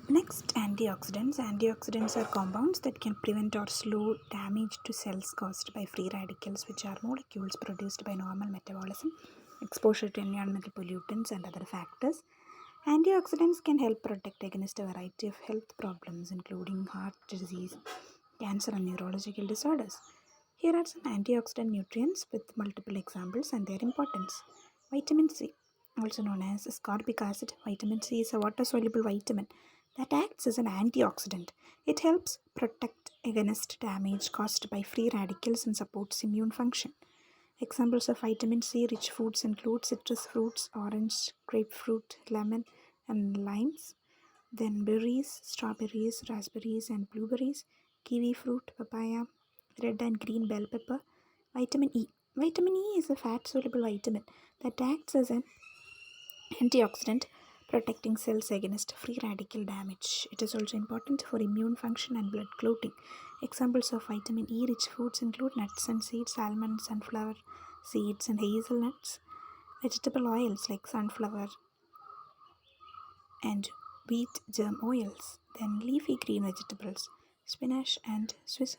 Next, antioxidants. Antioxidants are compounds that can prevent or slow damage to cells caused by free radicals, which are molecules produced by normal metabolism, exposure to environmental pollutants, and other factors. Antioxidants can help protect against a variety of health problems, including heart disease, cancer, and neurological disorders. Here are some antioxidant nutrients with multiple examples and their importance. Vitamin C, also known as ascorbic acid. Vitamin C is a water soluble vitamin that acts as an antioxidant. It helps protect against damage caused by free radicals and supports immune function. Examples of vitamin C rich foods include citrus fruits, orange, grapefruit, lemon, and limes. Then berries, strawberries, raspberries, and blueberries, kiwi fruit, papaya, red and green bell pepper. Vitamin E. Vitamin E is a fat soluble vitamin that acts as an antioxidant, protecting cells against free radical damage. It is also important for immune function and blood clotting. Examples of vitamin E rich foods include nuts and seeds, almonds, sunflower seeds, and hazelnuts. Vegetable oils like sunflower and wheat germ oils. Then leafy green vegetables, spinach and Swiss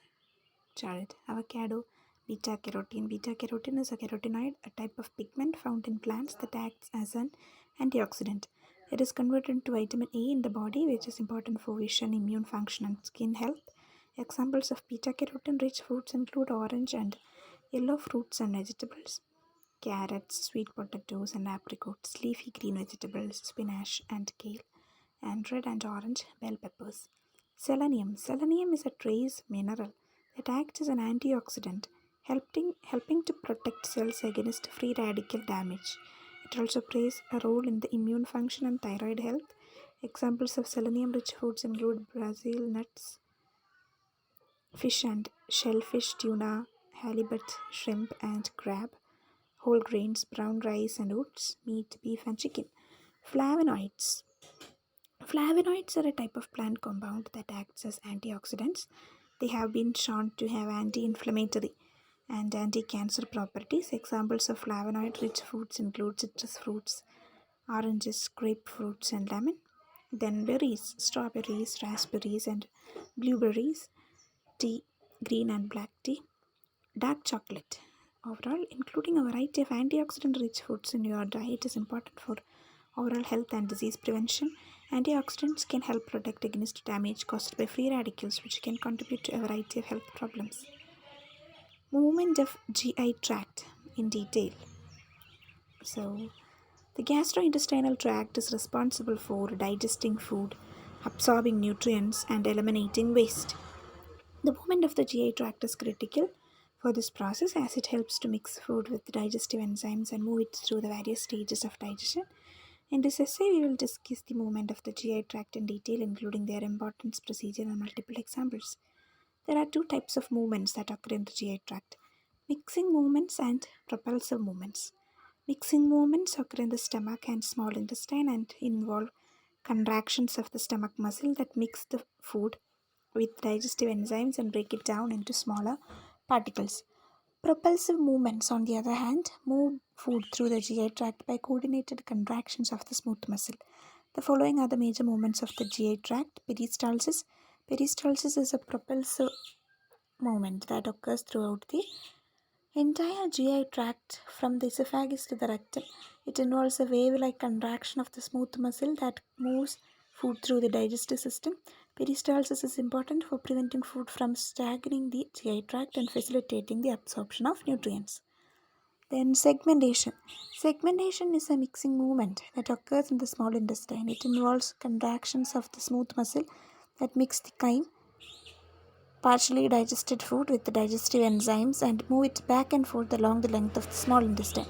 chard, avocado, beta carotene. Beta carotene is a carotenoid, a type of pigment found in plants that acts as an antioxidant. It is converted into vitamin A in the body, which is important for vision, immune function, and skin health. Examples of beta carotene rich foods include orange and yellow fruits and vegetables, carrots, sweet potatoes, and apricots, leafy green vegetables, spinach and kale, and red and orange bell peppers. Selenium. Selenium is a trace mineral that acts as an antioxidant, helping to protect cells against free radical damage. It also plays a role in the immune function and thyroid health. Examples of selenium rich foods include Brazil nuts, fish and shellfish, tuna, halibut, shrimp, and crab, whole grains, brown rice and oats, meat, beef, and chicken. Flavonoids. Flavonoids are a type of plant compound that acts as antioxidants. They have been shown to have anti inflammatory and anti cancer properties. Examples of flavonoid rich foods include citrus fruits, oranges, grapefruits, and lemon. Then berries, strawberries, raspberries, and blueberries, tea, green and black tea, dark chocolate. Overall, including a variety of antioxidant rich foods in your diet is important for overall health and disease prevention. Antioxidants can help protect against damage caused by free radicals, which can contribute to a variety of health problems. Movement of GI tract in detail. So, the gastrointestinal tract is responsible for digesting food, absorbing nutrients, and eliminating waste. The movement of the GI tract is critical for this process as it helps to mix food with digestive enzymes and move it through the various stages of digestion. In this essay, we will discuss the movement of the GI tract in detail, including their importance, procedure, and multiple examples. There are two types of movements that occur in the GI tract: mixing movements and propulsive movements. Mixing movements occur in the stomach and small intestine and involve contractions of the stomach muscle that mix the food with digestive enzymes and break it down into smaller particles. Propulsive movements, on the other hand, move food through the GI tract by coordinated contractions of the smooth muscle. The following are the major movements of the GI tract. Peristalsis. Peristalsis is a propulsive movement that occurs throughout the entire GI tract from the esophagus to the rectum. It involves a wave-like contraction of the smooth muscle that moves food through the digestive system. Peristalsis is important for preventing food from stagnating the GI tract and facilitating the absorption of nutrients. Then segmentation. Segmentation is a mixing movement that occurs in the small intestine. It involves contractions of the smooth muscle that mix the chyme, partially digested food with the digestive enzymes and move it back and forth along the length of the small intestine.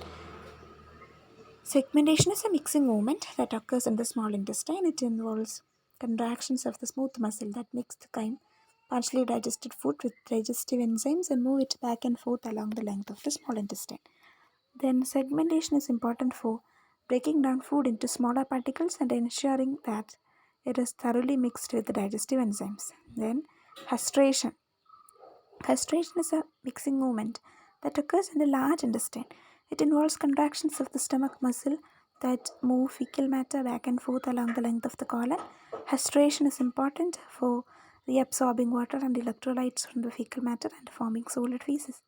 Segmentation is a mixing movement that occurs in the small intestine. It involves contractions of the smooth muscle that mix the chyme, partially digested food with digestive enzymes and move it back and forth along the length of the small intestine. Then segmentation is important for breaking down food into smaller particles and ensuring that it is thoroughly mixed with the digestive enzymes. Then hustration. Hustration is a mixing movement that occurs in the large intestine. It involves contractions of the stomach muscle that move fecal matter back and forth along the length of the colon. Hydration is important for reabsorbing water and electrolytes from the fecal matter and forming solid feces.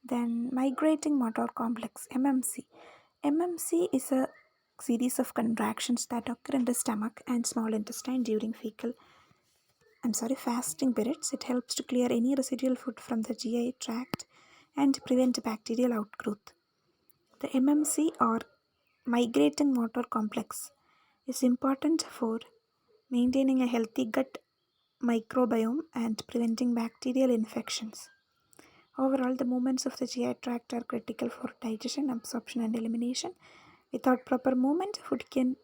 Then migrating motor complex, MMC. MMC is a series of contractions that occur in the stomach and small intestine during fasting periods. It helps to clear any residual food from the GI tract and prevent bacterial outgrowth. The MMC or migrating motor complex is important for maintaining a healthy gut microbiome and preventing bacterial infections. Overall, the movements of the GI tract are critical for digestion, absorption, and elimination. Without proper movement, food can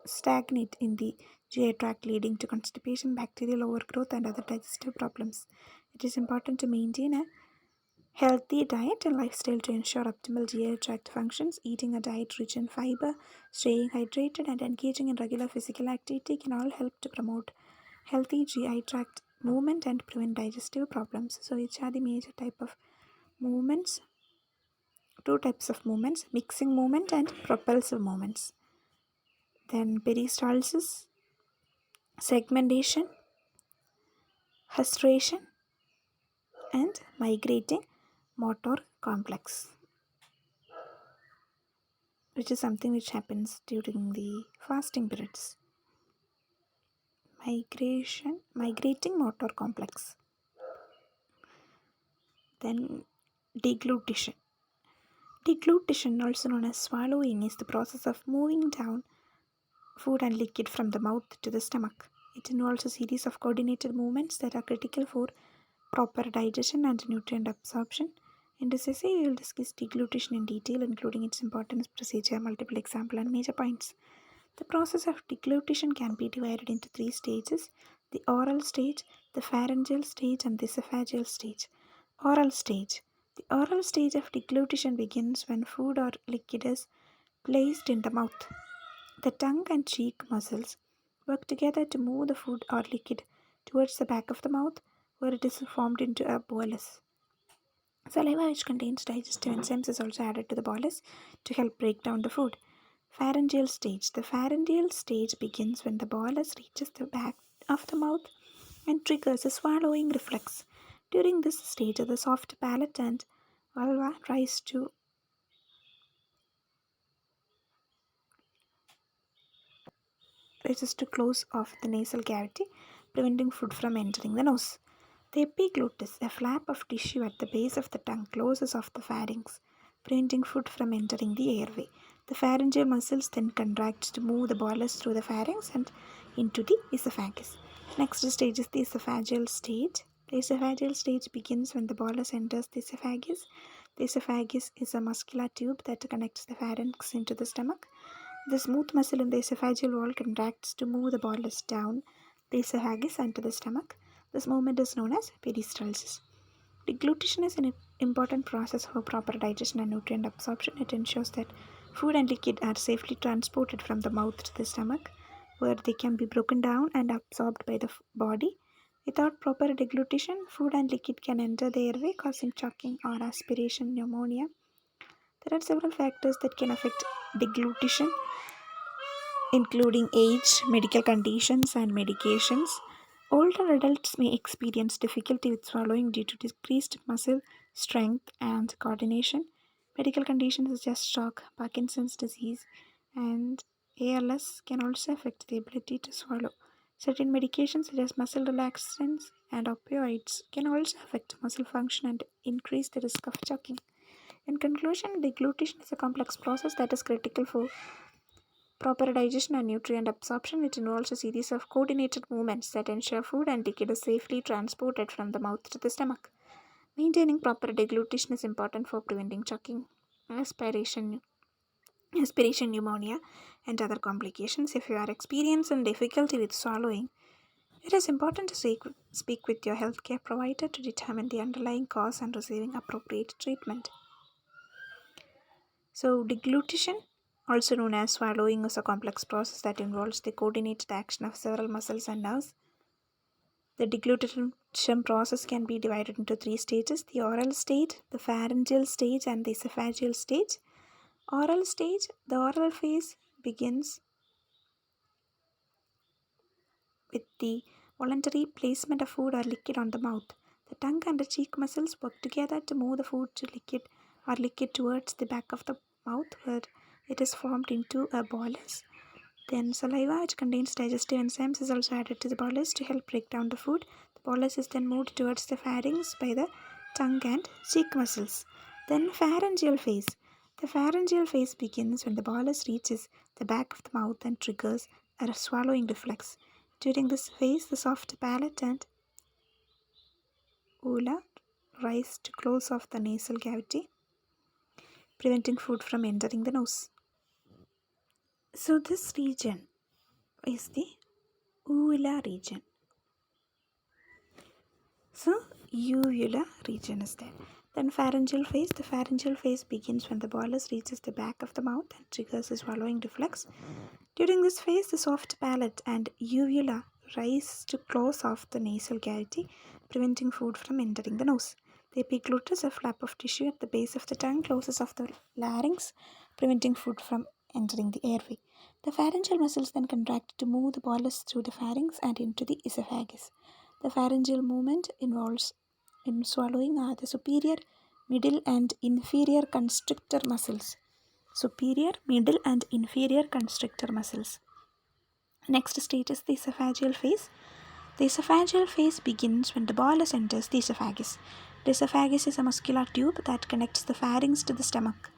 stagnate in the GI tract, leading to constipation, bacterial overgrowth, and other digestive problems. It is important to maintain a healthy diet and lifestyle to ensure optimal GI tract functions. Eating a diet rich in fiber, staying hydrated, and engaging in regular physical activity can all help to promote healthy GI tract movement and prevent digestive problems. So, which are the major type of movements? Two types of movements: mixing movement and propulsive movements. Then peristalsis, segmentation, hustration, and migrating motor complex, which is something which happens during the fasting periods. Migrating motor complex. Then deglutition. Deglutition, also known as swallowing, is the process of moving down food and liquid from the mouth to the stomach. It involves a series of coordinated movements that are critical for proper digestion and nutrient absorption. In this essay, we will discuss deglutition in detail, including its importance, procedure, multiple examples, and major points. The process of deglutition can be divided into three stages: the oral stage, the pharyngeal stage, and the esophageal stage. Oral stage. The oral stage of deglutition begins when food or liquid is placed in the mouth. The tongue and cheek muscles work together to move the food or liquid towards the back of the mouth, where it is formed into a bolus. Saliva, which contains digestive enzymes, is also added to the bolus to help break down the food. Pharyngeal stage. The pharyngeal stage begins when the bolus reaches the back of the mouth and triggers a swallowing reflex. During this stage, the soft palate and vulva rises to close off the nasal cavity, preventing food from entering the nose. The epiglottis, a flap of tissue at the base of the tongue, closes off the pharynx, preventing food from entering the airway. The pharyngeal muscles then contract to move the bolus through the pharynx and into the esophagus. Next stage is the esophageal stage. The esophageal stage begins when the bolus enters the esophagus. The esophagus is a muscular tube that connects the pharynx into the stomach. The smooth muscle in the esophageal wall contracts to move the bolus down the esophagus and to the stomach. This movement is known as peristalsis. Deglutition is an important process for proper digestion and nutrient absorption. It ensures that food and liquid are safely transported from the mouth to the stomach, where they can be broken down and absorbed by the body. Without proper deglutition, food and liquid can enter the airway, causing choking or aspiration pneumonia. There are several factors that can affect deglutition, including age, medical conditions, and medications. Older adults may experience difficulty with swallowing due to decreased muscle strength and coordination. Medical conditions such as stroke, Parkinson's disease, and ALS can also affect the ability to swallow. Certain medications such as muscle relaxants and opioids can also affect muscle function and increase the risk of choking. In conclusion, deglutition is a complex process that is critical for proper digestion and nutrient absorption. It involves a series of coordinated movements that ensure food and liquid is safely transported from the mouth to the stomach. Maintaining proper deglutition is important for preventing choking, aspiration pneumonia, and other complications. If you are experiencing difficulty with swallowing, it is important to speak with your healthcare provider to determine the underlying cause and receiving appropriate treatment. So, deglutition, also known as swallowing, is a complex process that involves the coordinated action of several muscles and nerves. The deglutition process can be divided into three stages: the oral stage, the pharyngeal stage, and the esophageal stage. Oral stage, the oral phase begins with the voluntary placement of food or liquid on the mouth. The tongue and the cheek muscles work together to move the food to liquid towards the back of the mouth where it is formed into a bolus. Then saliva, which contains digestive enzymes, is also added to the bolus to help break down the food. The bolus is then moved towards the pharynx by the tongue and cheek muscles. Then pharyngeal phase. The pharyngeal phase begins when the bolus reaches the back of the mouth and triggers a swallowing reflex. During this phase, the soft palate and uvula rise to close off the nasal cavity, preventing food from entering the nose. So this region is the uvula region. So uvula region is there. Then pharyngeal phase. The pharyngeal phase begins when the bolus reaches the back of the mouth and triggers a swallowing reflex. During this phase, the soft palate and uvula rise to close off the nasal cavity, preventing food from entering the nose. The epiglottis, a flap of tissue at the base of the tongue, closes off the larynx, preventing food from entering the airway. The pharyngeal muscles then contract to move the bolus through the pharynx and into the esophagus. The pharyngeal movement involves in swallowing are the superior, middle, and inferior constrictor muscles. Superior, middle, and inferior constrictor muscles. Next stage is the esophageal phase. The esophageal phase begins when the bolus enters the esophagus. The esophagus is a muscular tube that connects the pharynx to the stomach.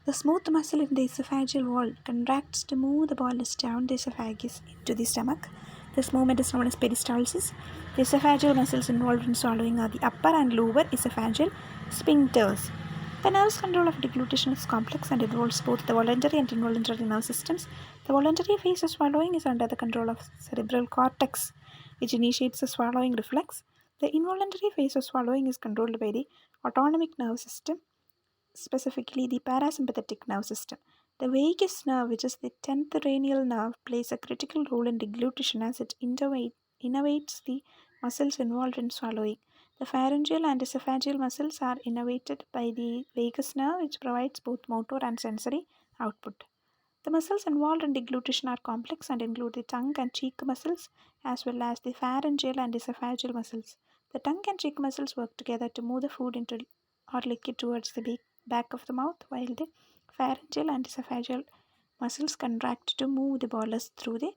The smooth muscle in the esophageal wall contracts to move the bolus down the esophagus into the stomach. This movement is known as peristalsis. The esophageal muscles involved in swallowing are the upper and lower esophageal sphincters. The nerves control of deglutition is complex and involves both the voluntary and involuntary nerve systems. The voluntary phase of swallowing is under the control of cerebral cortex, which initiates the swallowing reflex. The involuntary phase of swallowing is controlled by the autonomic nerve system, specifically the parasympathetic nerve system. The vagus nerve, which is the 10th cranial nerve, plays a critical role in deglutition as it innervates the muscles involved in swallowing. The pharyngeal and esophageal muscles are innervated by the vagus nerve, which provides both motor and sensory output. The muscles involved in deglutition are complex and include the tongue and cheek muscles as well as the pharyngeal and esophageal muscles. The tongue and cheek muscles work together to move the food into or liquid towards the back of the mouth, while the pharyngeal and esophageal muscles contract to move the bolus through the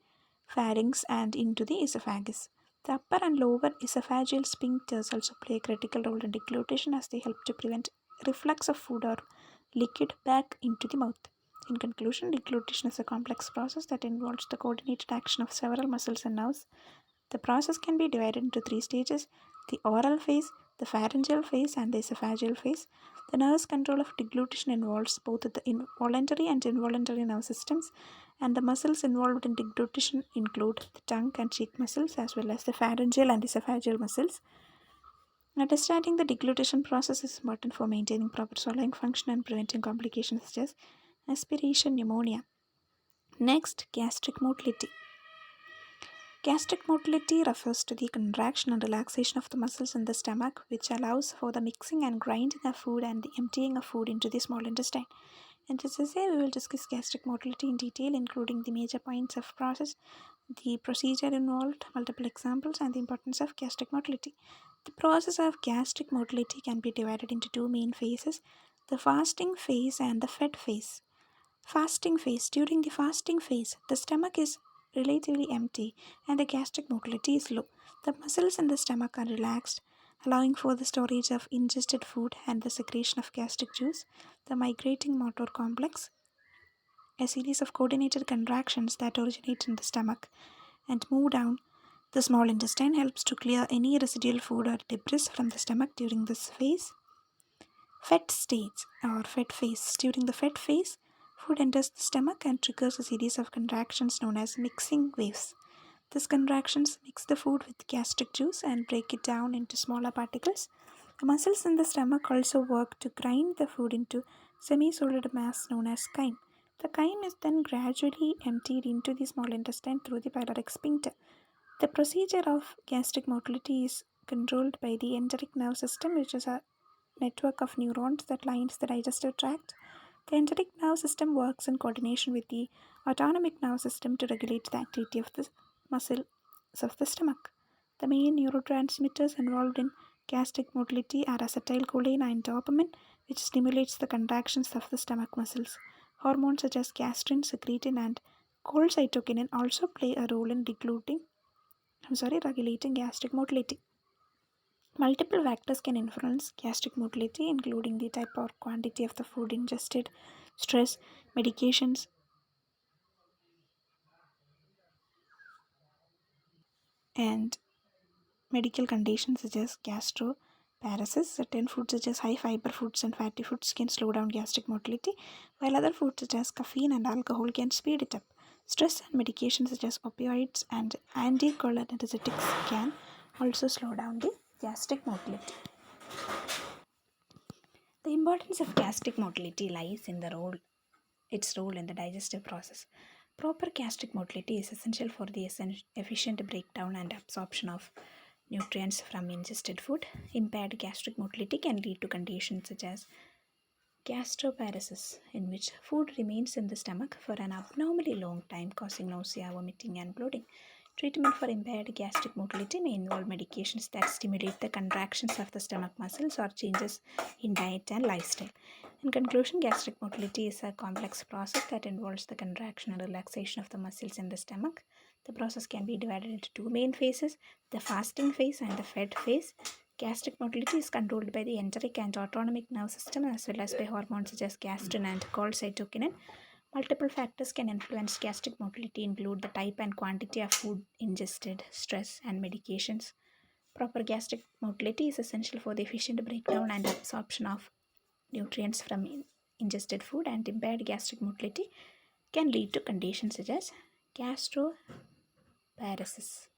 pharynx and into the esophagus. The upper and lower esophageal sphincters also play a critical role in deglutition as they help to prevent reflux of food or liquid back into the mouth. In conclusion, deglutition is a complex process that involves the coordinated action of several muscles and nerves. The process can be divided into three stages: the oral phase, the pharyngeal phase, and the esophageal phase. The nerves control of deglutition involves both the voluntary and involuntary nerve systems, and the muscles involved in deglutition include the tongue and cheek muscles as well as the pharyngeal and esophageal muscles. Understanding the deglutition process is important for maintaining proper swallowing function and preventing complications such as aspiration pneumonia. Next, gastric motility. Gastric motility refers to the contraction and relaxation of the muscles in the stomach, which allows for the mixing and grinding of food and the emptying of food into the small intestine. In this essay, we will discuss gastric motility in detail, including the major points of process, the procedure involved, multiple examples, and the importance of gastric motility. The process of gastric motility can be divided into two main phases: the fasting phase and the fed phase. Fasting phase. During the fasting phase, the stomach is relatively empty and the gastric motility is low. The muscles in the stomach are relaxed, allowing for the storage of ingested food and the secretion of gastric juice. The migrating motor complex, a series of coordinated contractions that originate in the stomach and move down the small intestine, helps to clear any residual food or debris from the stomach during this phase. Fed stage or fed phase. During the fed phase, food enters the stomach and triggers a series of contractions known as mixing waves. These contractions mix the food with gastric juice and break it down into smaller particles. The muscles in the stomach also work to grind the food into semi-solid mass known as chyme. The chyme is then gradually emptied into the small intestine through the pyloric sphincter. The procedure of gastric motility is controlled by the enteric nerve system, which is a network of neurons that lines the digestive tract. The enteric nerve system works in coordination with the autonomic nervous system to regulate the activity of the muscles of the stomach. The main neurotransmitters involved in gastric motility are acetylcholine and dopamine, which stimulates the contractions of the stomach muscles. Hormones such as gastrin, secretin, and cholecystokinin also play a role in regulating gastric motility. Multiple factors can influence gastric motility, including the type or quantity of the food ingested, stress, medications, and medical conditions such as gastroparesis. Certain foods such as high fiber foods and fatty foods can slow down gastric motility, while other foods such as caffeine and alcohol can speed it up. Stress and medications such as opioids and anticholinergics can also slow down the gastric motility. The importance of gastric motility lies in its role in the digestive process. Proper gastric motility is essential for the efficient breakdown and absorption of nutrients from ingested food. Impaired gastric motility can lead to conditions such as gastroparesis, in which food remains in the stomach for an abnormally long time, causing nausea, vomiting, and bloating. Treatment for impaired gastric motility may involve medications that stimulate the contractions of the stomach muscles or changes in diet and lifestyle. In conclusion, gastric motility is a complex process that involves the contraction and relaxation of the muscles in the stomach. The process can be divided into two main phases: the fasting phase and the fed phase. Gastric motility is controlled by the enteric and autonomic nervous system as well as by hormones such as gastrin and cholecystokinin. Multiple factors can influence gastric motility, include the type and quantity of food ingested, stress, and medications. Proper gastric motility is essential for the efficient breakdown and absorption of nutrients from ingested food, and impaired gastric motility can lead to conditions such as gastroparesis.